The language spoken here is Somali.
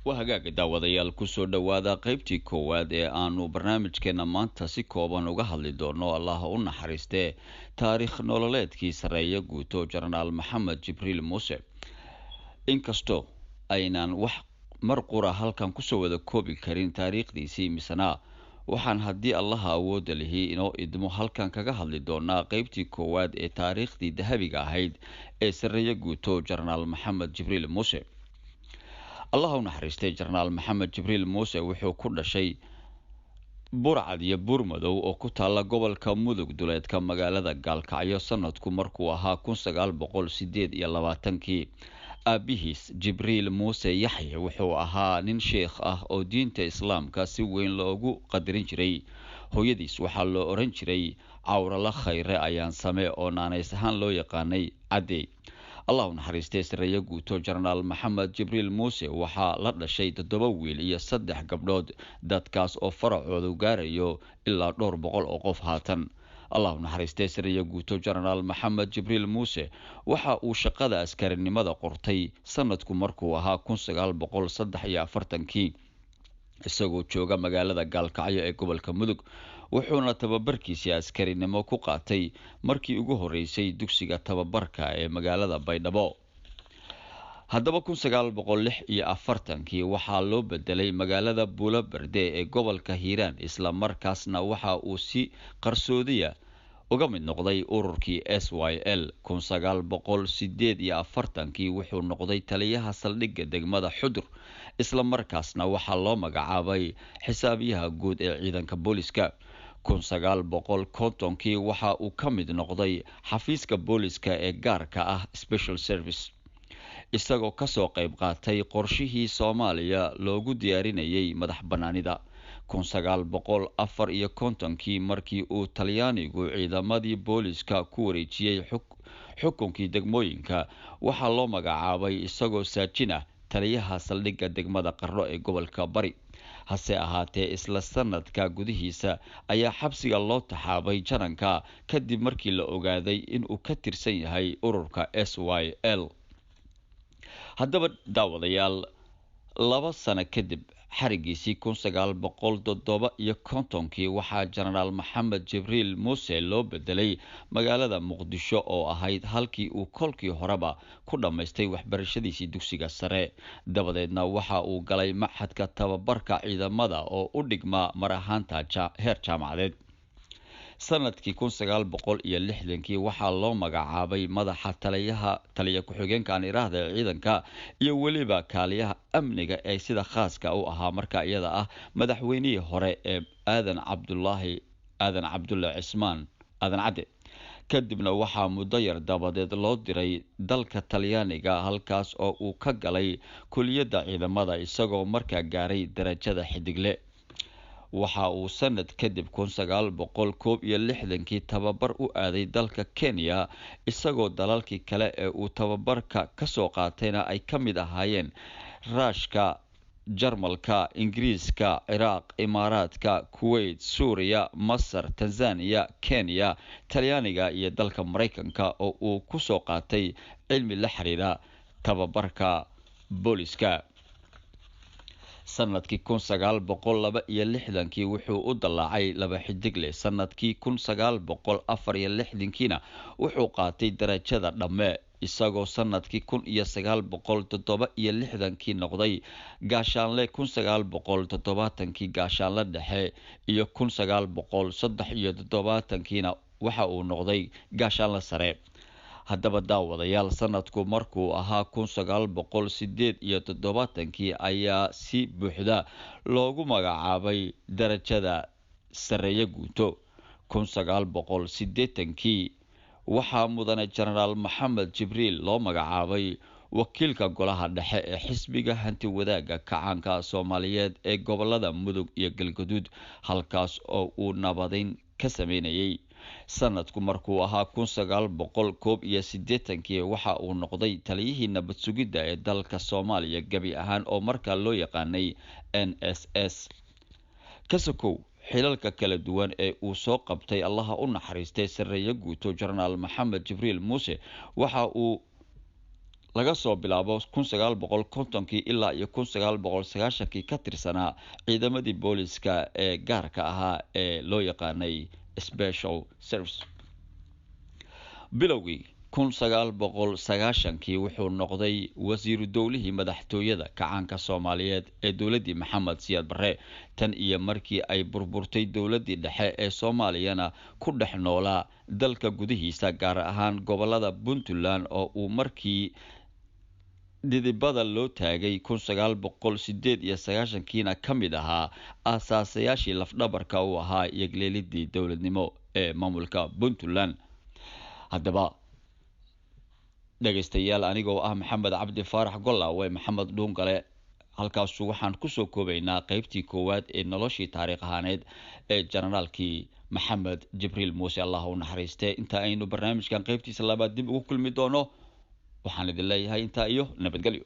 وهاجاga daawadayaal ku soo dhawaada qaybtii koowaad ee aanu barnaamijkeena maanta si kooban uga hadli doono Allah u naxariistee taariikh nololeedkii sareeya guuto Jenaraal Maxamed Jibriil Muuse inkastoo aynaan wax marqura halkan ku soo wada koobi karin taariikhdiisii misana waxaan haddii Allah awood leeyahay inoo idmo halkan kaga hadli doonaa qaybtii koowaad ee taariikhdii dahabiga ahayd ee sareeya guuto Jenaraal Maxamed Jibriil Muuse الله ونحرستي جرنال محمد جبريل موسى وحو كل شيء برعد يبرمدو oo ku taala gobolka mudug duleed ka magaalada Gaalkacyo sanadku markuu ahaa 1928 aabihis Jibriil Muuse Yaxye wuxuu ahaa nin sheekh ah oo diinta islaamka si weyn loogu qadarin jiray hooyadiis waxa loo oran jiray Awrala Khayre ayaan samee oo naanays ahaan loo yaqaanay Cadey الله ونحرستي سرية قوتو جرنال محمد جبريل موسى وحا لدشي 7 wiil iyo 3 gabdhood dadkaas oo faracoodu gaarayo ilaa 200 oo qof haatan الله ونحرستي سرية قوتو جرنال محمد جبريل موسى waxa uu shaqada askarinimada qortay sanadku markuu ahaa 1943 isagoo jooga magaalada Gaalkacyo ee gobolka Mudug wuxuuna tababarkiisa askarinimo ku qaatay markii ugu horeysay dugsiga tababarka ee magaalada Baydhabo haddaba 1946 waxaa loo bedelay magaalada Buulaberde ee gobolka Hiiraan isla markaasna waxa uu si qarsoodiya uga mid noqday ururkii SYL 1948 wuxuu noqday taliyaha saldhigga degmada Xudur isla markaasna waxa loo magacaabay xisaabiyaha guud ee ciidanka booliska 1950 waxa uu ka mid noqday xafiiska booliska ee gaarka ah Special Service isagoo ka soo qayb qaatay qorshihii Soomaaliya loogu diyaarinayay madax banaanida 1954 markii uu Talyaanigu ciidamadii booliska ku wareejiyay xukunkii degmooyinka waxa loo magacaabay isagoo saajina taliyaha saldhigga degmada Qarro ee gobolka Bari hase ahaatee isla sanadka gudihiisa ayaa xabsiga loo taxaabay jaranka kadib markii la ogaaday in uu ka tirsan yahay ururka SYL haddaba daawadayaal 2 sano kadib xarigiisii 1957 waxaa Jenaraal Maxamed Jibriil Muuse loo bedelay magaalada Muqdisho oo ahayd halkii uu kolkii horeba ku dhameystay waxbarashadiisii dugsiga sare dabadeedna waxa uu galay maxadka tababarka ciidamada oo u dhigma mar ahaanta heer jaamacadeed sanadkii 1960 waxaa loo magacaabay madaxa taliya ku-xigeenka aan iraahdo ciidanka iyo waliba kaaliyaha amniga ee sida khaaska u ahaa marka iyada ah madaxweynihii hore ee Aadan Cabdulle Cismaan Aadan Cadde kadibna waxaa muddo yar dabadeed loo diray dalka Talyaaniga halkaas oo uu ka galay kuliyadda ciidamada isagoo markaa gaaray darajada xidigle waxa uu sanad kadib 1961 tababar u aaday dalka Kenya isagoo dalalkii kale ee uu tababarka ka soo qaatayna ay ka mid ahaayeen Ruushka Jarmalka Ingiriiska Iraq Imaaraadka Kuwait Suuriya Masar Tanzania Kenya Talyaaniga iyo dalka Mareykanka oo uu ku soo qaatay cilmi la xiriira tababarka booliska sanadkii 1962 wuxuu u dalaacay laba xidigle sanadkii 1964 wuxuu qaatay darajada dhamme isagoo sanadkii 1967 noqday gaashaanle 1970 gaashaanle dhexe iyo 1973 waxa uu noqday gaashaanle sare haddaba daawadayaal sanadku markuu ahaa 1978 ayaa si buuxda loogu magacaabay darajada sareeya guuto 1980 waxaa mudane Jenaraal Maxamed Jibriil loo magacaabay wakiilka golaha dhexe ee xisbiga hanti wadaaga kacaanka Soomaaliyeed ee gobolada Mudug iyo Galgaduud halkaas oo uu nabadeyn ka sameynayay sanadku markuu ahaa 1981 waxa uu noqday taliyihii nabad sugidda ee dalka Soomaaliya gabi ahaan oo markaa loo yaqaanay NSS kasakow xilalka kala duwan ee uu soo qabtay Allah u naxariistay sareeya guuto Jenaraal Maxamed Jibriil Muuse waxa uu laga soo bilaabo 1950 ilaa iyo 1990 ka tirsanaa ciidamadii booliska ee gaarka ahaa ee loo yaqaanay special service. bilowgii 1990 wuxuu noqday wasiiru dowlihii madaxtooyada kacaanka Soomaaliyeed ee dowladii Maxamed Siyaad Barre tan iyo markii ay burburtay dowladii dhexe ee Soomaaliyana ku dhex noolaa dalka gudihiisa gaar ahaan gobolada Puntland oo uu markii didibada loo taagay 1998 ka mid ahaa aasaasayaashii lafdhabarka u ahaa yagleelidii dowladnimo ee maamulka Puntland. haddaba dhageystayaal anigoo ah Maxamed Cabdi Faarax Gollaawe Maxamed Dhuungale halkaas waxaan ku soo koobaynaa qaybtii koowaad ee noloshii taariikh ahaaneed ee generaalkii Maxamed Jibriil Muuse Allah u naxariistay. inta aynu barnaamijkan qaybtiisa labaad dib ugu kulmi doono waxaan idin leeyahay inta iyo nabadgelyo.